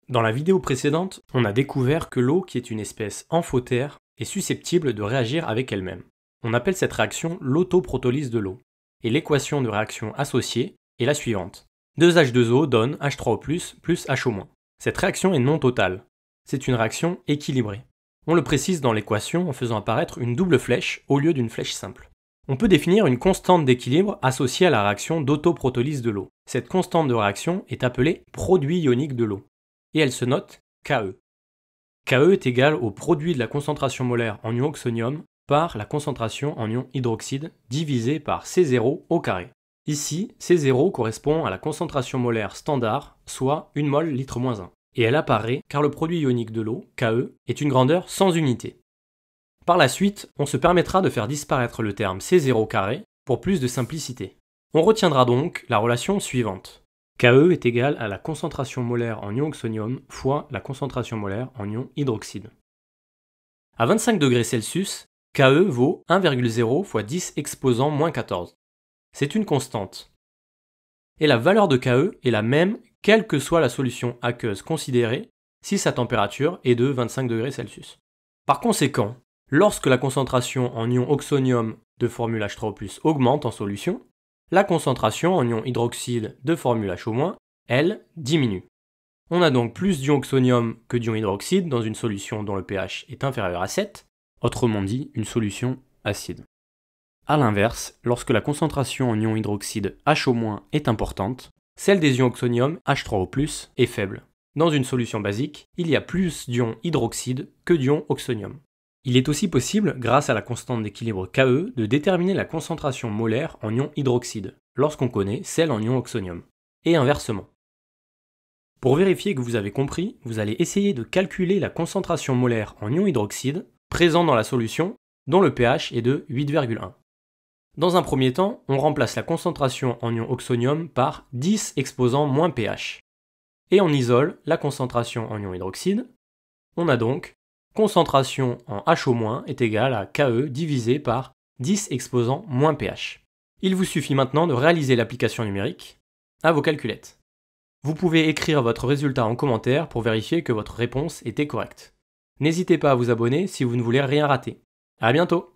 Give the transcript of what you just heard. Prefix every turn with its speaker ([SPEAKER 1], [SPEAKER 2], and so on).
[SPEAKER 1] Dans la vidéo précédente, on a découvert que l'eau, qui est une espèce amphotère, est susceptible de réagir avec elle-même. On appelle cette réaction l'autoprotolyse de l'eau. Et l'équation de réaction associée est la suivante. 2H2O donne H3O+, plus HO-. Cette réaction est non totale. C'est une réaction équilibrée. On le précise dans l'équation en faisant apparaître une double flèche au lieu d'une flèche simple. On peut définir une constante d'équilibre associée à la réaction d'autoprotolyse de l'eau. Cette constante de réaction est appelée produit ionique de l'eau. Et elle se note Ke. Ke est égal au produit de la concentration molaire en ion oxonium par la concentration en ion hydroxyde divisé par C0 au carré. Ici, C0 correspond à la concentration molaire standard, soit 1 mol litre moins 1. Et elle apparaît car le produit ionique de l'eau, Ke, est une grandeur sans unité. Par la suite, on se permettra de faire disparaître le terme C0 carré pour plus de simplicité. On retiendra donc la relation suivante. Ke est égal à la concentration molaire en ion oxonium fois la concentration molaire en ion hydroxyde. À 25 degrés Celsius, Ke vaut 1,0 fois 10 exposant moins 14. C'est une constante. Et la valeur de Ke est la même quelle que soit la solution aqueuse considérée si sa température est de 25 degrés Celsius. Par conséquent, lorsque la concentration en ion oxonium de formule H3O+, augmente en solution, la concentration en ion hydroxyde de formule HO-, elle, diminue. On a donc plus d'ion oxonium que d'ion hydroxyde dans une solution dont le pH est inférieur à 7, autrement dit une solution acide. A l'inverse, lorsque la concentration en ion hydroxyde HO- est importante, celle des ions oxonium H3O+, est faible. Dans une solution basique, il y a plus d'ion hydroxyde que d'ion oxonium. Il est aussi possible, grâce à la constante d'équilibre Ke, de déterminer la concentration molaire en ion hydroxyde, lorsqu'on connaît celle en ion oxonium, et inversement. Pour vérifier que vous avez compris, vous allez essayer de calculer la concentration molaire en ion hydroxyde présent dans la solution, dont le pH est de 8,1. Dans un premier temps, on remplace la concentration en ion oxonium par 10 exposant moins pH, et on isole la concentration en ion hydroxyde. On a donc concentration en HO- est égale à Ke divisé par 10 exposant moins pH. Il vous suffit maintenant de réaliser l'application numérique à vos calculettes. Vous pouvez écrire votre résultat en commentaire pour vérifier que votre réponse était correcte. N'hésitez pas à vous abonner si vous ne voulez rien rater. À bientôt!